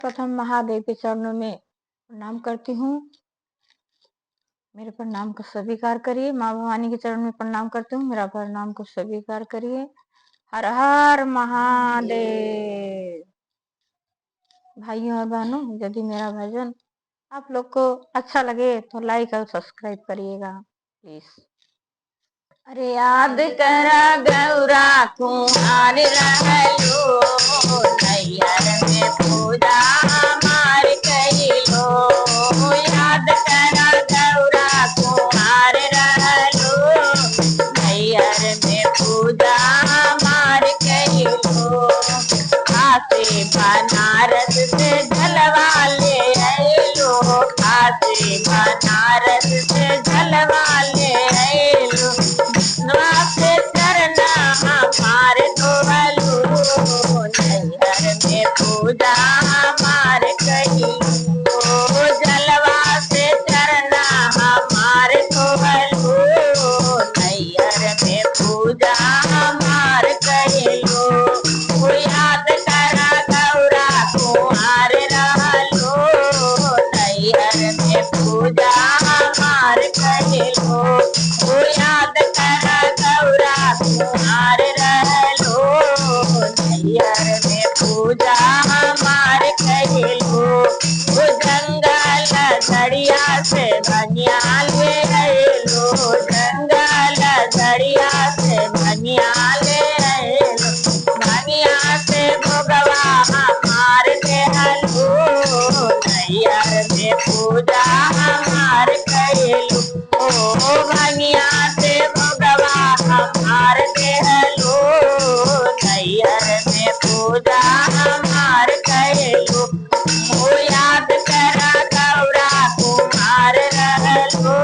प्रथम महादेव के चरणों में प्रणाम करती हूँ। मेरे प्रणाम को स्वीकार करिए। माँ भवानी के चरण में प्रणाम करती हूँ, मेरा प्रणाम को स्वीकार करिए। हर हर महादेव। भाइयों और बहनों, यदि मेरा भजन आप लोग को अच्छा लगे तो लाइक और सब्सक्राइब करिएगा प्लीज। अरे याद करा गौरा कुमार रहलो, नैहर में पूजा हमार कइलो। याद करा गौरा कुमार रहलो, नैहर में पूजा हमार कइलो। काशी बनारस से जलवा ले आइलो, काशी बनारस से जलवा ले आइलो। नवासे चरना हमार धोवलो, नैहर में पूजा हमार कइलो। जलवा से चरना हमार धोवलो, नैहर में पूजा हमार कइलो। याद करा गौरा कुमार रहलो, नैहर में पूजा हमार कइलो। याद करा गौरा कुमार रहलो, नैहर में पूजा हमार कइलो। जंगल झड़िया से भनिया ले आइलो, जंगल झड़िया से भनिया ले आइलो। भनिया से भोगवा हमार देहलो, नैहर में पूजा हमार कइलो। भनिया से भोगवा हमार देहलो, नैहर में पूजा हमार कइलो। याद करा गौरा कुमार रहलो,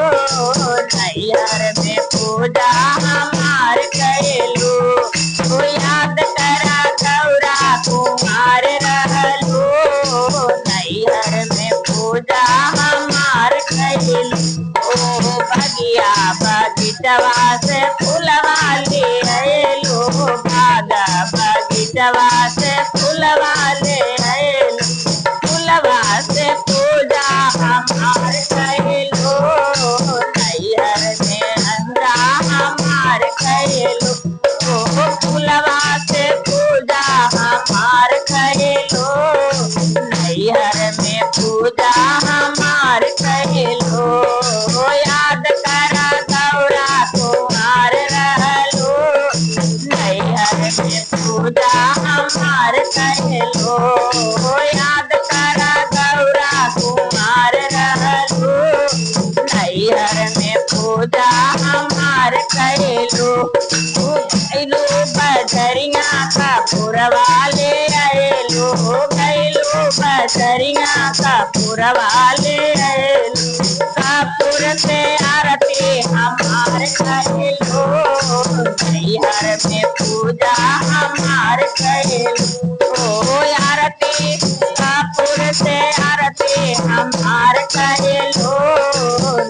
नैहर में पूजा हमार कइलो। याद करा गौरा कुमार रहलो, नैहर में पूजा हमार कइलो। बगिया बगीचवा से फूलवा ले आइलो, भागा बगीचवा से फूलवा ले आइलो। फूलवा से पूजा हमार कइलो, नैहर में अंदरा हमार कइलो। फूलवा से पूजा हमार कइलो, नैहर में पूजा हमार कइलो। याद करा गौरा कुमार रहलो, नैहर में पूजा हमार कइलो। याद करा गौरा कुमार रहलो, नैहर में पूजा हमार कइलो। गइलो बजरिया का पुरवा ले आइलो, गइलो बजरिया का पुरवा ले आइलो। कपूर से आरती हमार कइलो, नैहर में पूजा हमार कइलो। आरती कपूर से आरती हमार कइलो,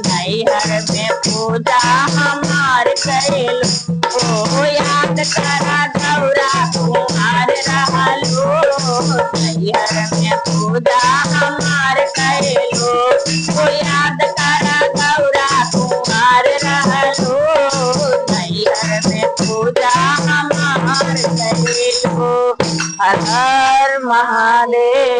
नैहर में पूजा हमार कइलो। याद करा गौरा कुमार रहलो, नैहर में पूजा हमार कइलो। याद करा गौरा कुमार रहलो, नैहर में पूजा हमार कइलो। हर हर महादेव।